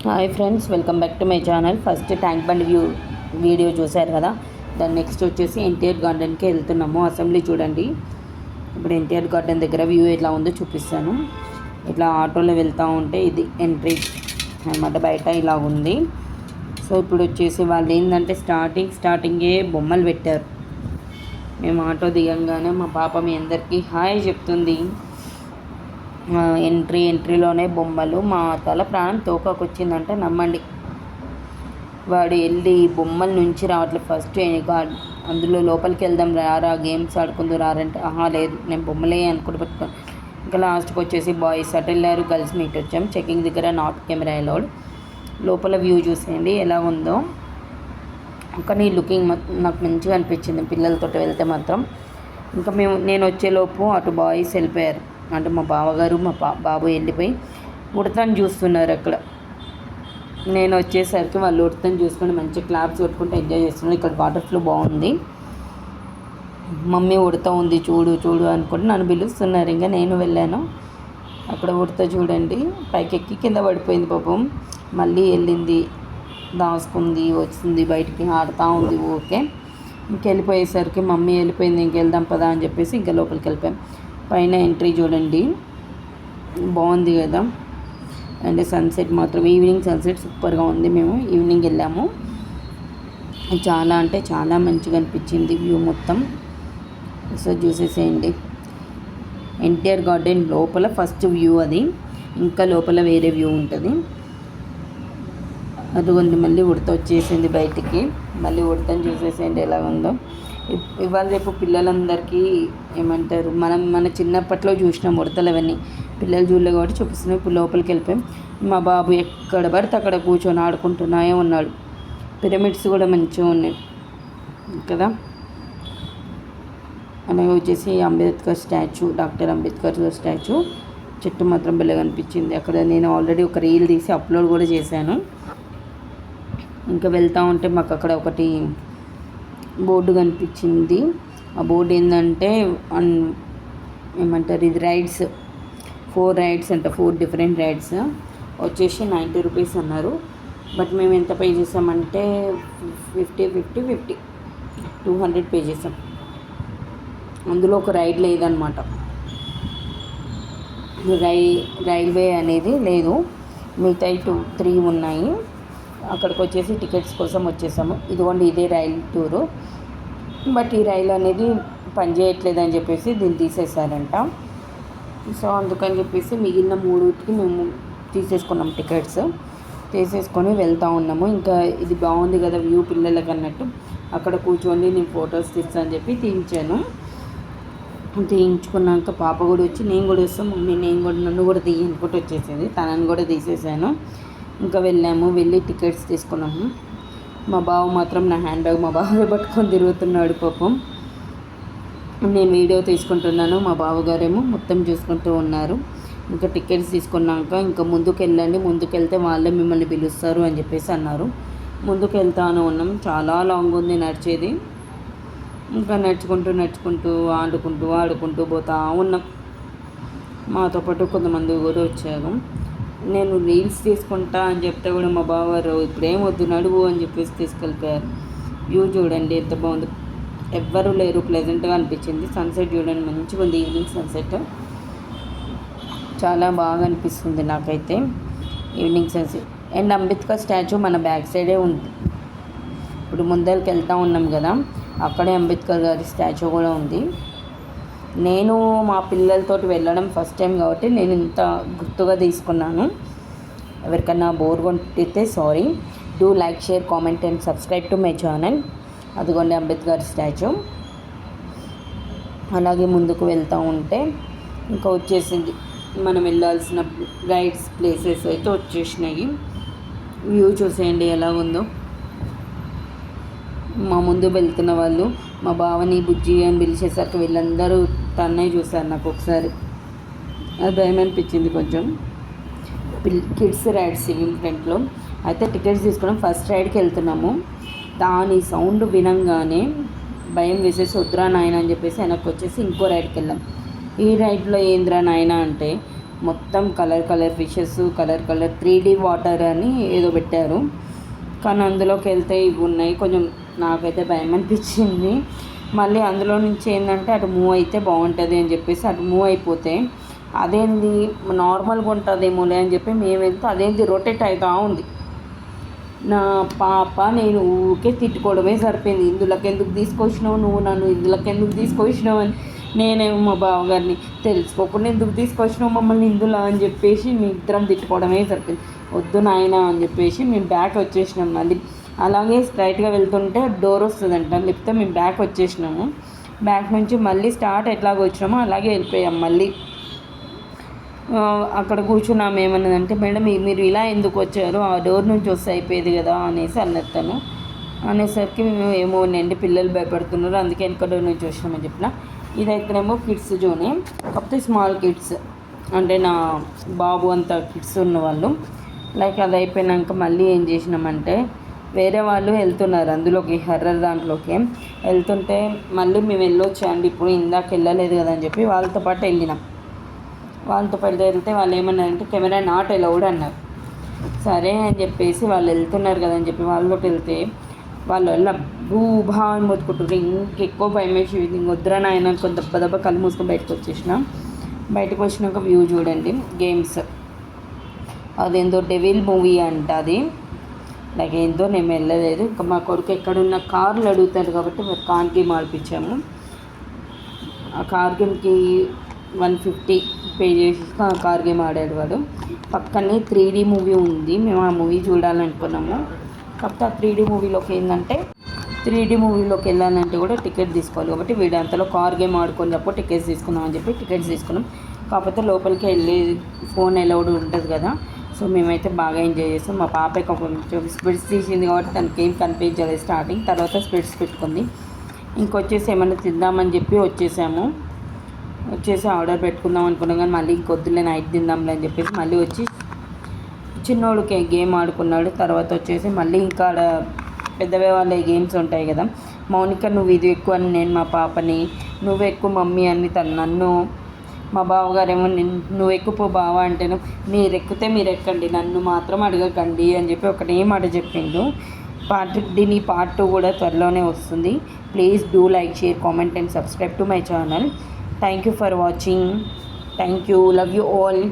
Hi friends, welcome back to my channel. First tank bund video చూశారు కదా. దాని next వచ్చేసి ఎన్టీఆర్ గార్డెన్కి వెళ్తున్నాము. అసెంబ్లీ చూడండి. ఇప్పుడు ఎన్టీఆర్ గార్డెన్ దగ్గర వ్యూ ఎట్లా ఉందో చూపిస్తాను. ఇట్లా ఆటోలో వెళ్తూ ఉంటే ఇది ఎంట్రీ అన్నమాట. బయట ఇలా ఉంది. సో ఇప్పుడు వచ్చేసి వాళ్ళు ఏంటంటే స్టార్టింగే బొమ్మలు పెట్టారు. మేము ఆటో దిగంగానే మా పాప మీ అందరికీ హాయ్ చెప్తుంది. ఎంట్రీలోనే బొమ్మలు. మా తల ప్రాణం తోకకొచ్చిందంటే నమ్మండి. వాడు వెళ్ళి బొమ్మల నుంచి రావట్లేదు. ఫస్ట్ అందులో లోపలికి వెళ్దాం రారా, గేమ్స్ ఆడుకుందూ రారంటే లేదు నేను బొమ్మలే అనుకుంటూ పెట్టుకోను. ఇంకా లాస్ట్కి వచ్చేసి బాయ్స్ అటు వెళ్ళారు, గర్ల్స్ మీట్ వచ్చాం. చెకింగ్ దగ్గర నాట్ కెమెరా అలౌడ్. లోపల వ్యూ చూసేయండి ఎలా ఉందో. కానీ లుకింగ్ నాకు మంచిగా అనిపించింది పిల్లలతో వెళ్తే మాత్రం. ఇంకా నేను వచ్చేలోపు అటు బాయ్స్ వెళ్ళిపోయారు. అంటే మా బావగారు మా బాబు వెళ్ళిపోయి ఉడతను చూస్తున్నారు అక్కడ. నేను వచ్చేసరికి వాళ్ళు ఉడతను చూసుకొని మంచిగా క్లాప్స్ కొట్టుకుంటూ ఎంజాయ్ చేస్తున్నారు. ఇక్కడ వాటర్ ఫ్లో బాగుంది. మమ్మీ ఉడత ఉంది చూడు చూడు అనుకుంటే నన్ను పిలుస్తున్నారు. ఇంకా నేను వెళ్ళాను. అక్కడ ఉడత చూడండి పైకెక్కి కింద పడిపోయింది పాపం. మళ్ళీ వెళ్ళింది, దాచుకుంది, వచ్చింది, బయటికి ఆడుతూ ఉంది. ఓకే ఇంకెళ్ళిపోయేసరికి మమ్మీ వెళ్ళిపోయింది, ఇంకెళ్దాం పదా అని చెప్పేసి ఇంకా లోపలికి వెళ్ళిపోయాం. పైన ఎంట్రీ చూడండి బాగుంది కదా. అండ్ సన్సెట్ మాత్రం ఈవినింగ్ సన్సెట్ సూపర్గా ఉంది. మేము ఈవినింగ్ వెళ్ళాము. చాలా అంటే చాలా మంచిగా అనిపించింది వ్యూ మొత్తం. సో చూసేసేయండి. ఎన్టీఆర్ గార్డెన్ లోపల ఫస్ట్ వ్యూ అది. ఇంకా లోపల వేరే వ్యూ ఉంటుంది. అదిగోండి మళ్ళీ ఉడత వచ్చేసింది బయటికి. మళ్ళీ ఉడతని చూసేసేయండి ఎలా ఉందో. ఇవాళ రేపు పిల్లలందరికీ ఏమంటారు, మన చిన్నప్పట్లో చూసిన ఉడతలు అవన్నీ పిల్లలు చూడలేదు కాబట్టి చూపిస్తున్నాం. ఇప్పుడు లోపలికి వెళ్ళిపోయాం. మా బాబు ఎక్కడ పడితే అక్కడ కూర్చొని ఆడుకుంటున్నాయే ఉన్నాడు. పిరమిడ్స్ కూడా మంచిగా ఉన్నాయి కదా. అలాగే వచ్చేసి Ambedkar statue, doctor Ambedkar statue. చెట్టు మాత్రం భలే కనిపించింది అక్కడ. నేను ఆల్రెడీ ఒక రీల్ తీసి అప్లోడ్ కూడా చేశాను. ఇంకా వెళ్తూ ఉంటే మాకు అక్కడ ఒకటి బోర్డు కనిపించింది. ఆ బోర్డు ఏంటంటే ఏమంటారు, ఇది రైడ్స్, 4 రైడ్స్ అంట. 4 డిఫరెంట్ రైడ్స్ వచ్చేసి 90 రూపీస్ అన్నారు. బట్ మేము ఎంత పే చేసామంటే 50 200 పే చేసాం. అందులో ఒక రైడ్ లేదనమాట. రైల్వే అనేది లేదు. మిగతా 3 ఉన్నాయి. అక్కడికి వచ్చేసి టికెట్స్ కోసం వచ్చేసాము. ఇదిగోండి ఇదే రైలు టూరు. బట్ ఈ రైలు అనేది పనిచేయట్లేదని చెప్పేసి దీన్ని తీసేశారంట. సో అందుకని చెప్పేసి మిగిలిన 3కి మేము తీసేసుకున్నాం టికెట్స్. తీసేసుకొని వెళ్తూ ఉన్నాము. ఇంకా ఇది బాగుంది కదా వ్యూ పిల్లలకి అన్నట్టు అక్కడ కూర్చొని నేను ఫొటోస్ తీస్తాను చెప్పి తీయించాను. తీయించుకున్నాక పాప కూడా వచ్చి నేను కూడా వస్తాను మమ్మీ నన్ను కూడా తీయనుకుంటూ వచ్చేసింది. తనని కూడా తీసేసాను. ఇంకా వెళ్ళి టికెట్స్ తీసుకున్నాము. మా బావ మాత్రం నా హ్యాండ్ బ్యాగ్ మా బావే పట్టుకొని తిరుగుతున్నాడు పాపం. నేను వీడియో తీసుకుంటున్నాను, మా బావగారేమో మొత్తం చూసుకుంటూ ఉన్నారు. ఇంకా టికెట్స్ తీసుకున్నాక ఇంకా ముందుకు వెళ్తే వాళ్ళే మిమ్మల్ని పిలుస్తారు అని చెప్పేసి అన్నారు. ముందుకు వెళ్తాను ఉన్నాం. చాలా లాంగ్ ఉంది నడిచేది. ఇంకా నడుచుకుంటూ ఆడుకుంటూ పోతా ఉన్నాం. మాతో పాటు కొంతమంది కూడా వచ్చారు. నేను రీల్స్ తీసుకుంటా అని చెప్తే కూడా మా బావారు ఇప్పుడేం వద్దు నడువు అని చెప్పేసి తీసుకెళ్ళిపోయారు. వ్యూ చూడండి ఎంత బాగుంది. ఎవ్వరూ లేరు, ప్లెజెంట్గా అనిపించింది. సన్సెట్ చూడండి మంచిగా ఉంది. ఈవినింగ్ సన్సెట్ చాలా బాగా అనిపిస్తుంది నాకైతే evening sunset. And Ambedkar statue మన బ్యాక్ సైడే ఉంది. ఇప్పుడు ముందరికి వెళ్తూ ఉన్నాం కదా, అక్కడే అంబేద్కర్ గారి స్టాచ్యూ కూడా ఉంది. నేను మా పిల్లలతో వెళ్ళడం ఫస్ట్ టైం కాబట్టి నేను ఇంత గుర్తుగా తీసుకున్నాను. ఎవరికన్నా బోర్ కొట్టితే sorry. Do like, share, comment and subscribe to my channel. అదిగోండి అంబేద్కర్ స్టాచ్యూ. అలాగే ముందుకు వెళ్తూ ఉంటే ఇంకా వచ్చేసింది మనం వెళ్ళాల్సిన రైడ్స్ ప్లేసెస్ అయితే వచ్చేసినాయి. వ్యూ చూసేయండి ఎలా ఉందో. మా ముందు వెళ్తున్న వాళ్ళు మా బావని బుజ్జి అని పిలిచేసరికి వీళ్ళందరూ తన్నే చూశారు. నాకు ఒకసారి అది భయం అనిపించింది కొంచెం. కిడ్స్ రైడ్స్ ఇవి ఫ్రంట్లో అయితే టికెట్స్ తీసుకున్నాం. ఫస్ట్ రైడ్కి వెళ్తున్నాము. దాని సౌండ్ వినంగానే భయం వేసేసి వద్దురా నాయన అని చెప్పేసి వెనక్కి వచ్చేసి ఇంకో రైడ్కి వెళ్ళాం. ఈ రైడ్లో ఏంద్రా నాయన అంటే మొత్తం colour colour fishes, colour colour 3D water అని ఏదో పెట్టారు. కానీ అందులోకి వెళ్తే ఇవి ఉన్నాయి. కొంచెం నాకైతే భయం అనిపించింది. మళ్ళీ అందులో నుంచి ఏంటంటే అటు మూవ్ అయితే బాగుంటుంది అని చెప్పేసి అటు మూవ్ అయిపోతే అదేంది నార్మల్గా ఉంటుందేమోలే అని చెప్పి మేము వెళ్తే అదేంది రొటేట్ అవుతూ ఉంది. నా పాప నేను ఊరికే తిట్టుకోవడమే సరిపోయింది. ఇందులోకి ఎందుకు తీసుకొచ్చినావు నువ్వు, నన్ను ఇందులోకి ఎందుకు తీసుకొచ్చినావు అని. నేనేమో మా బావగారిని తెలుసుకోకుండా ఎందుకు తీసుకొచ్చినావు మమ్మల్ని ఇందులో అని చెప్పేసి మీ ఇద్దరం తిట్టుకోవడమే సరిపోయింది. వద్దు నాయన అని చెప్పేసి మేము బ్యాక్ వచ్చేసినాం. మళ్ళీ అలాగే స్ట్రైట్గా వెళ్తుంటే డోర్ వస్తుందంట, లేకపోతే మేము బ్యాక్ వచ్చేసినాము. బ్యాక్ నుంచి మళ్ళీ స్టార్ట్ ఎట్లాగో వచ్చినామో అలాగే వెళ్ళిపోయాం. మళ్ళీ అక్కడ కూర్చున్నాము. ఏమన్నదంటే మేడం మీరు ఇలా ఎందుకు వచ్చారు, ఆ డోర్ నుంచి వస్తే అయిపోయేది కదా అనేసి అన్నతను. అనేసరికి మేము ఏమోనండి పిల్లలు భయపడుతున్నారు అందుకే వెనక డోర్ నుంచి వచ్చినామని చెప్పిన. ఇదైతేనేమో కిడ్స్ జోనే, కాకపోతే స్మాల్ కిడ్స్ అంటే నా బాబు అంత కిడ్స్ ఉన్నవాళ్ళు. లైక్ అది అయిపోయినాక మళ్ళీ ఏం చేసినామంటే వేరే వాళ్ళు వెళ్తున్నారు అందులోకి, హర్రర్ దాంట్లోకి వెళ్తుంటే మళ్ళీ మేము వెళ్ళొచ్చాండి ఇప్పుడు ఇందాక వెళ్ళలేదు కదా అని చెప్పి వాళ్ళతో పాటు వెళ్ళినాం. వాళ్ళతో పాటు వెళ్తే వాళ్ళు ఏమన్నారంటే కెమెరా నాట్ అలౌడ్ అన్నారు. సరే అని చెప్పేసి వాళ్ళు వెళ్తున్నారు కదా అని చెప్పి వాళ్ళతో వెళ్తే వాళ్ళు వెళ్ళ భూభా అని మొత్తుకుంటారు. ఇంకెక్కువ భయం వేసి ఇంకొద్దురా నాయన కొంత దెబ్బ దెబ్బ కళ్ళు మూసుకొని బయటకు వచ్చేసినాం. బయటకు వచ్చినాక వ్యూ చూడండి. గేమ్స్ అదేందో డెవిల్ మూవీ అంట అది. లైక్ ఏందో నేను వెళ్ళలేదు. ఇంకా మా కొడుకు ఎక్కడున్న కార్లు అడుగుతారు కాబట్టి మరి కార్ గేమ్ ఆడిపించాము. ఆ కార్ గేమ్కి 150 పే చేసి ఆ కార్ గేమ్ ఆడాడు వాడు. పక్కనే 3D మూవీ ఉంది. మేము ఆ మూవీ చూడాలనుకున్నాము. కాకపోతే ఆ 3D మూవీలోకి ఏంటంటే 3D మూవీలోకి వెళ్ళాలంటే కూడా టికెట్ తీసుకోవాలి కాబట్టి వీడు అంతలో కార్ గేమ్ ఆడుకున్నప్పుడు టికెట్స్ తీసుకుందాం అని చెప్పి టికెట్స్ తీసుకున్నాం. కాకపోతే లోపలికి వెళ్ళి ఫోన్ అలౌడ్ ఉంటుంది కదా. సో మేమైతే బాగా ఎంజాయ్ చేస్తాం. మా పాప కొంచెం స్పిడ్స్ తీసింది కాబట్టి తనకి ఏం కనిపించలేదు స్టార్టింగ్, తర్వాత స్పిడ్స్ పెట్టుకుంది. ఇంకొచ్చేసి ఏమన్నా తిందామని చెప్పి వచ్చేసి ఆర్డర్ పెట్టుకుందాం అనుకున్నాం. కానీ మళ్ళీ ఇంకొద్దులే నైట్ తిందాంలే అని చెప్పేసి మళ్ళీ వచ్చి చిన్నోడికి గేమ్ ఆడుకున్నాడు. తర్వాత వచ్చేసి మళ్ళీ ఇంకా పెద్దవే వాళ్ళ గేమ్స్ ఉంటాయి కదా. మౌనిక నువ్వు ఇది ఎక్కువ అని నేను మా పాపని, నువ్వు ఎక్కువ మమ్మీ అని నన్ను, మా బావగారేమో నువ్వు ఎక్కువ బావ అంటేను మీరు ఎక్కితే మీరు ఎక్కండి నన్ను మాత్రం అడగకండి అని చెప్పి ఒకటే మాట చెప్పిండు. దీని పార్ట్ 2 కూడా త్వరలోనే వస్తుంది. Please do like, share, comment and subscribe to my channel. Thank you for watching. Thank you. Love you all.